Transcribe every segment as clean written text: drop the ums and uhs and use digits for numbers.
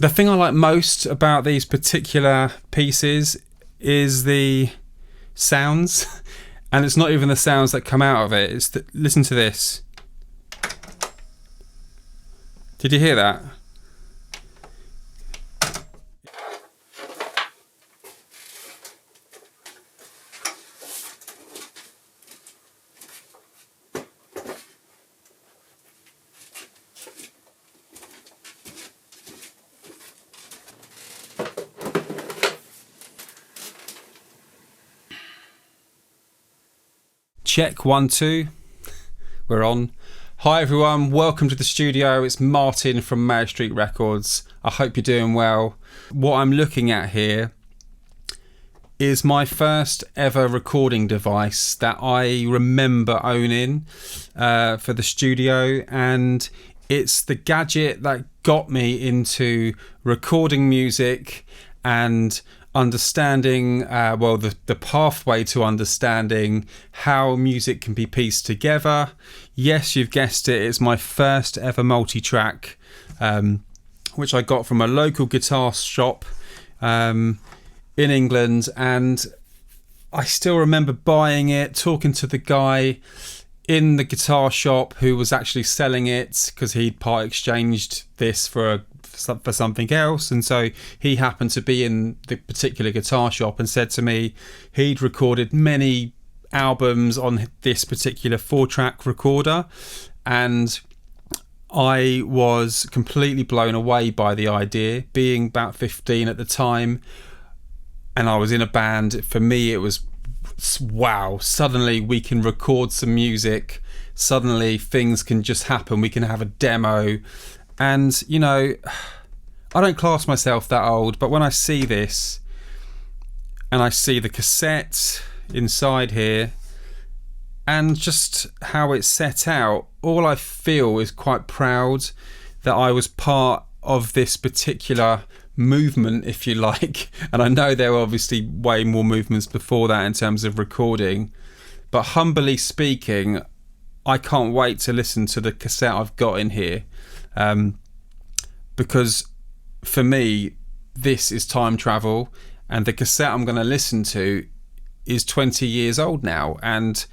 The thing I like most about these particular pieces is the sounds, and it's not even the sounds that come out of it. It's listen to this. Did you hear that? Check 1 2. We're on. Hi everyone, welcome to the studio. It's Martin from Meyer Street Records. I hope you're doing well. What I'm looking at here is my first ever recording device that I remember owning for the studio, and it's the gadget that got me into recording music and understanding the pathway to understanding how music can be pieced together. Yes, you've guessed it, it's my first ever multi-track, which I got from a local guitar shop in England, and I still remember buying it, talking to the guy in the guitar shop who was actually selling it, because he'd part exchanged this for something else, and so he happened to be in the particular guitar shop and said to me he'd recorded many albums on this particular 4-track recorder, and I was completely blown away by the idea, being about 15 at the time, and I was in a band. For me it was wow, suddenly we can record some music, suddenly things can just happen, we can have a demo. And, you know, I don't class myself that old, but when I see this and I see the cassette inside here and just how it's set out, all I feel is quite proud that I was part of this particular movement, if you like. And I know there were obviously way more movements before that in terms of recording, but humbly speaking, I can't wait to listen to the cassette I've got in here. Because for me this is time travel, and the cassette I'm going to listen to is 20 years old now, and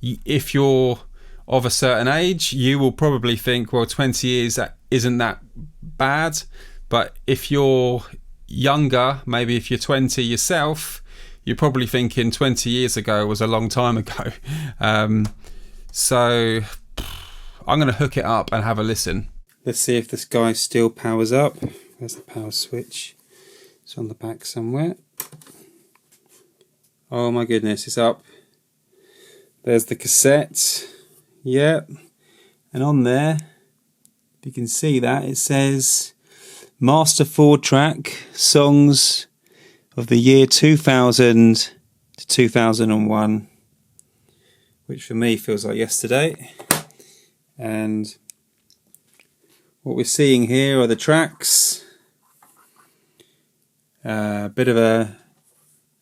if you're of a certain age you will probably think, well, 20 years isn't that bad, but if you're younger, maybe if you're 20 yourself, you're probably thinking 20 years ago was a long time ago. So I'm going to hook it up and have a listen. Let's see if this guy still powers up. There's the power switch. It's on the back somewhere. Oh my goodness, it's up. There's the cassette. Yep. And on there, if you can see that, it says Master 4-track songs of the year 2000 to 2001. Which for me feels like yesterday. And what we're seeing here are the tracks, bit of an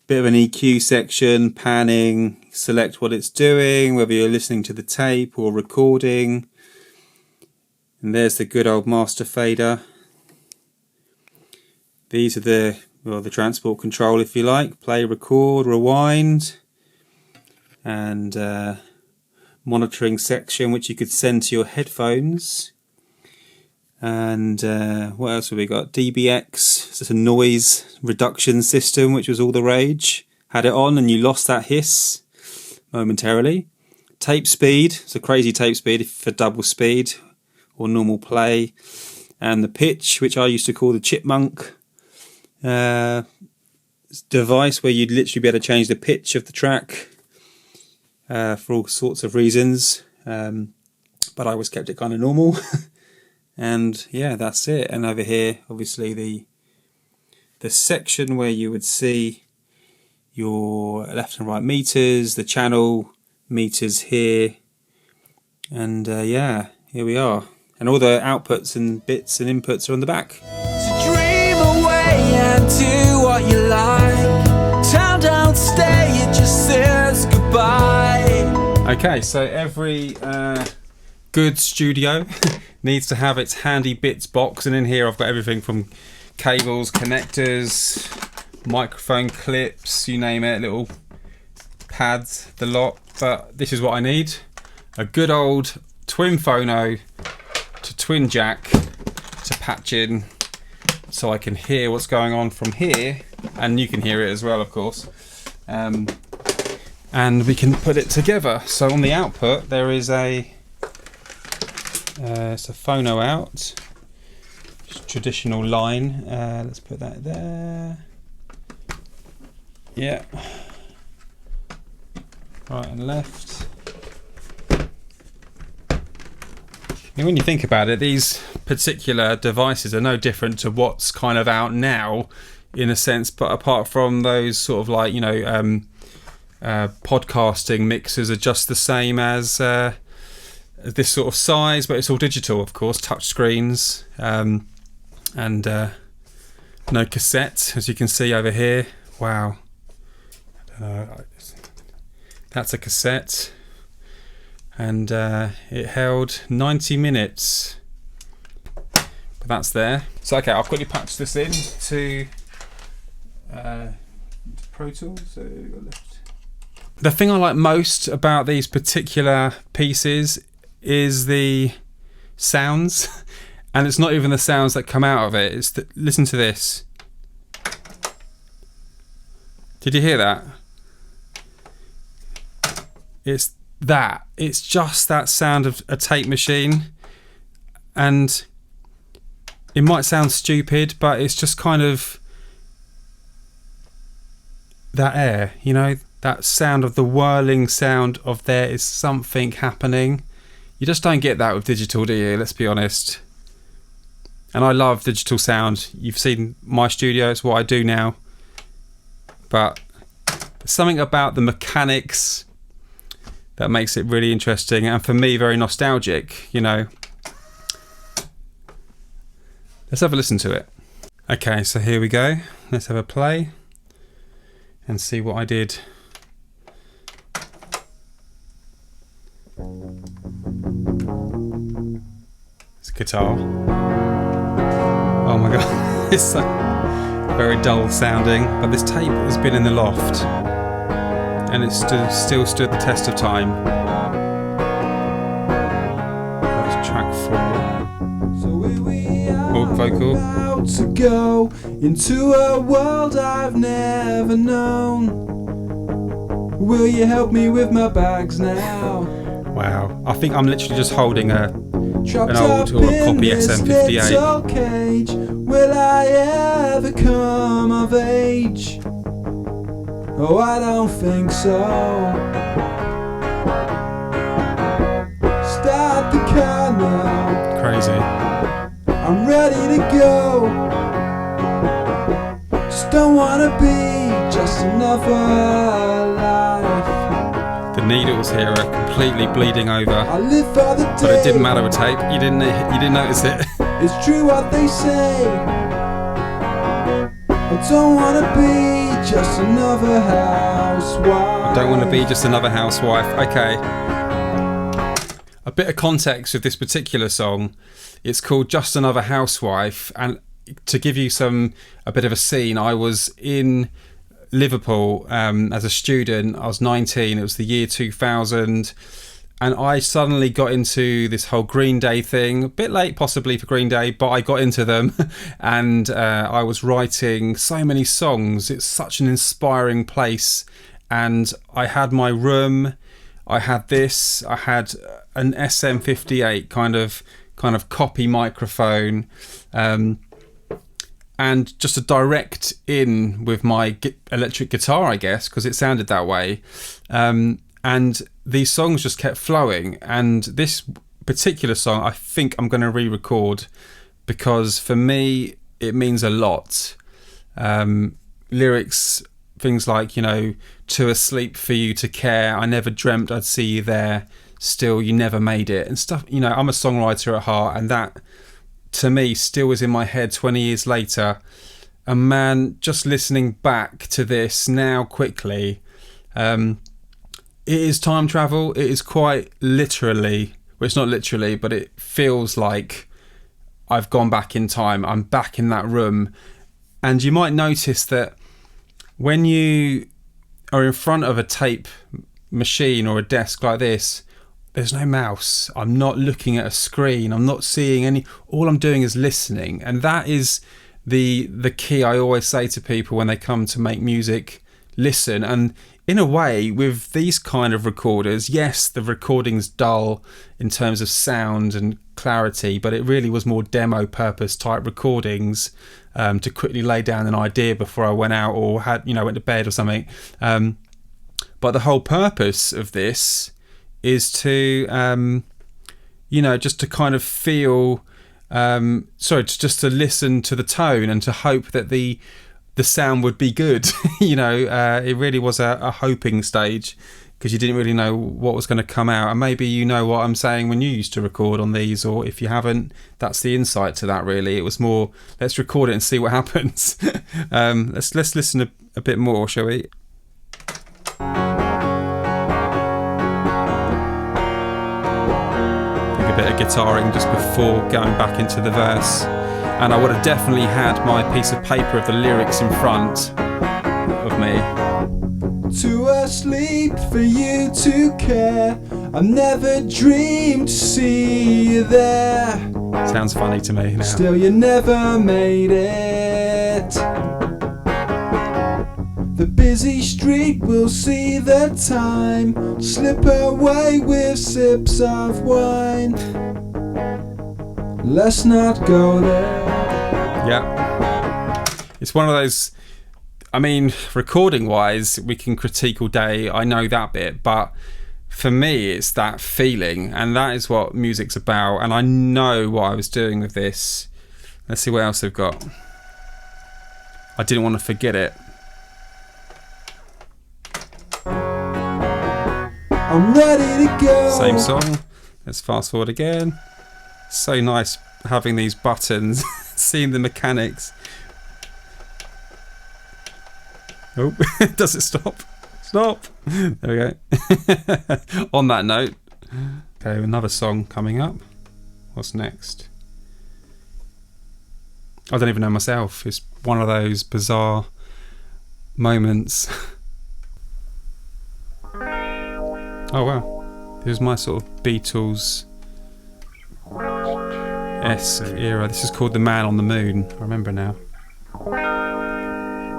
EQ section, panning, select what it's doing, whether you're listening to the tape or recording, and there's the good old master fader. These are the transport control, if you like, play, record, rewind, and monitoring section which you could send to your headphones. And what else have we got? DBX, it's a noise reduction system, which was all the rage. Had it on and you lost that hiss momentarily. Tape speed, it's a crazy tape speed for double speed or normal play. And the pitch, which I used to call the chipmunk device, where you'd literally be able to change the pitch of the track for all sorts of reasons. But I always kept it kind of normal. And yeah, that's it. And over here, obviously the section where you would see your left and right meters, the channel meters here, and yeah, here we are. And all the outputs and bits and inputs are on the back. So dream away and do what you like. Time don't stay, it just says goodbye. Okay, so every good studio needs to have its handy bits box, and in here I've got everything from cables, connectors, microphone clips, you name it, little pads, the lot. But this is what I need: a good old twin phono to twin jack to patch in, so I can hear what's going on from here, and you can hear it as well, of course. And we can put it together. So on the output there is it's a phono out, traditional line. Let's put that there. Yeah, right and left. And when you think about it, these particular devices are no different to what's kind of out now, in a sense, but apart from those sort of like, you know, podcasting mixers are just the same as this sort of size, but it's all digital, of course, touch screens, and no cassette, as you can see over here. Wow, I don't know, that's a cassette. And it held 90 minutes, but that's there. So okay, I'll quickly patch this in to Pro Tools. So left. The thing I like most about these particular pieces is the sounds, and it's not even the sounds that come out of it. It's listen to this. Did you hear that? It's just that sound of a tape machine, and it might sound stupid, but it's just kind of that air, you know, that sound of the whirling sound of there is something happening. You just don't get that with digital, do you? Let's be honest. And I love digital sound. You've seen my studio, it's what I do now, but there's something about the mechanics that makes it really interesting, and for me very nostalgic, you know. Let's have a listen to it. Okay, so here we go. Let's have a play and see what I did. It's a guitar. Oh my god, it's so very dull sounding, but this tape has been in the loft and it still stood the test of time. That's track 4. So here we are, vocal. about to go into a world I've never known. Will you help me with my bags now? Wow, I think I'm literally just holding an Trapped old up or a in copy this SM58. little cage. Will I ever come of age? Oh, I don't think so. Start the car now. Crazy. I'm ready to go. Just don't wanna be just another life. The needles here are completely bleeding over, I live for the day. but it didn't matter with tape. You didn't notice it. It's true what they say. I don't wanna be just another housewife. I don't want to be just another housewife. Okay. A bit of context with this particular song. It's called Just Another Housewife, and to give you a bit of a scene, I was in Liverpool as a student. I was 19. It was the year 2000, and I suddenly got into this whole Green Day thing. A bit late possibly for Green Day, but I got into them and I was writing so many songs. It's such an inspiring place, and I had my room, I had this, I had an SM58 kind of copy microphone, and just a direct in with my electric guitar, I guess, because it sounded that way. And these songs just kept flowing, and this particular song I think I'm going to re-record, because for me it means a lot. Lyrics, things like, you know, too asleep for you to care, I never dreamt I'd see you there, still you never made it, and stuff. You know, I'm a songwriter at heart, and that to me still is in my head 20 years later. And man, just listening back to this now quickly, it is time travel. It is quite literally, well, it's not literally, but it feels like I've gone back in time. I'm back in that room. And you might notice that when you are in front of a tape machine or a desk like this, there's no mouse. I'm not looking at a screen. I'm not seeing any. All I'm doing is listening. And that is the key I always say to people when they come to make music. Listen. And in a way, with these kind of recorders, yes, the recording's dull in terms of sound and clarity, but it really was more demo purpose type recordings to quickly lay down an idea before I went out or went to bed or something. But the whole purpose of this is to, just to kind of feel, just to listen to the tone and to hope that the sound would be good. It really was a hoping stage, because you didn't really know what was going to come out. And maybe you know what I'm saying when you used to record on these, or if you haven't, that's the insight to that really. It was more, let's record it and see what happens. Let's listen a bit more, shall we? A bit of guitaring just before going back into the verse. And I would have definitely had my piece of paper of the lyrics in front of me. Too asleep for you to care. I never dreamed to see you there. Sounds funny to me now. Still you never made it. The busy street will see the time slip away with sips of wine. Let's not go there. Yeah. It's one of those, recording wise, we can critique all day, I know that bit, but for me it's that feeling, and that is what music's about, and I know what I was doing with this. Let's see what else they've got. I didn't want to forget it. I'm ready to go. Same song. Let's fast forward again. So nice having these buttons, seeing the mechanics. Oh, does it stop? Stop. There we go. On that note, okay, another song coming up. What's next? I don't even know myself. It's one of those bizarre moments. Oh wow, here's my sort of Beatles-esque era. This is called The Man on the Moon. I remember now.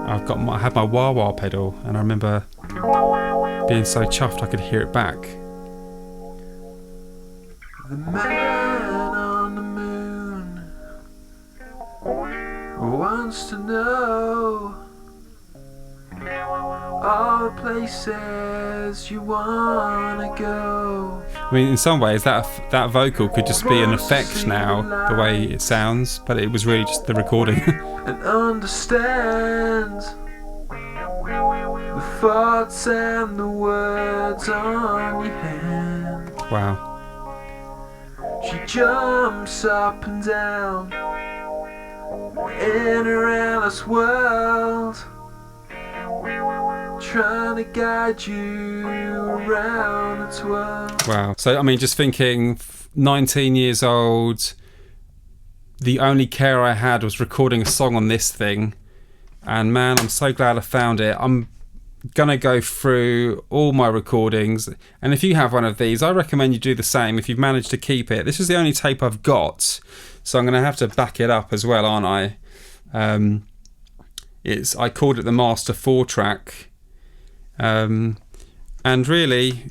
I had my wah-wah pedal, and I remember being so chuffed I could hear it back. The man on the moon wants to know all the places you wanna go. In some ways that vocal could just be an effect now, the way it sounds, but it was really just the recording. And understand the thoughts and the words on your hand. Wow. She jumps up and down in her endless world, trying to guide you around its world. Wow. So just thinking, 19 years old, the only care I had was recording a song on this thing, and man, I'm so glad I found it. I'm gonna go through all my recordings, and if you have one of these, I recommend you do the same if you've managed to keep it. This is the only tape I've got, so I'm gonna have to back it up as well, aren't I? I called it the Master 4 track. And really,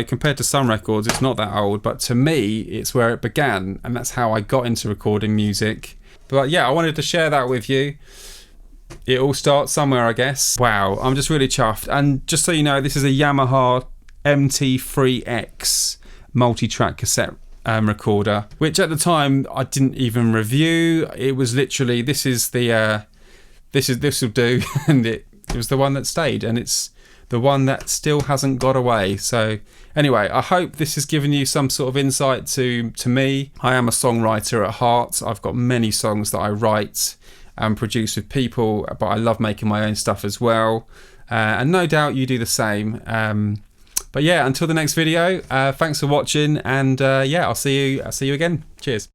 compared to some records, it's not that old, but to me, it's where it began, and that's how I got into recording music. But yeah, I wanted to share that with you. It all starts somewhere, I guess. Wow, I'm just really chuffed. And just so you know, this is a Yamaha MT3X multi-track cassette recorder, which at the time I didn't even review. It was literally, this will do, and it was the one that stayed, and it's the one that still hasn't got away. So anyway, I hope this has given you some sort of insight to me. I am a songwriter at heart. I've got many songs that I write and produce with people, but I love making my own stuff as well, and no doubt you do the same. But yeah, until the next video, thanks for watching, and yeah, I'll see you again. Cheers.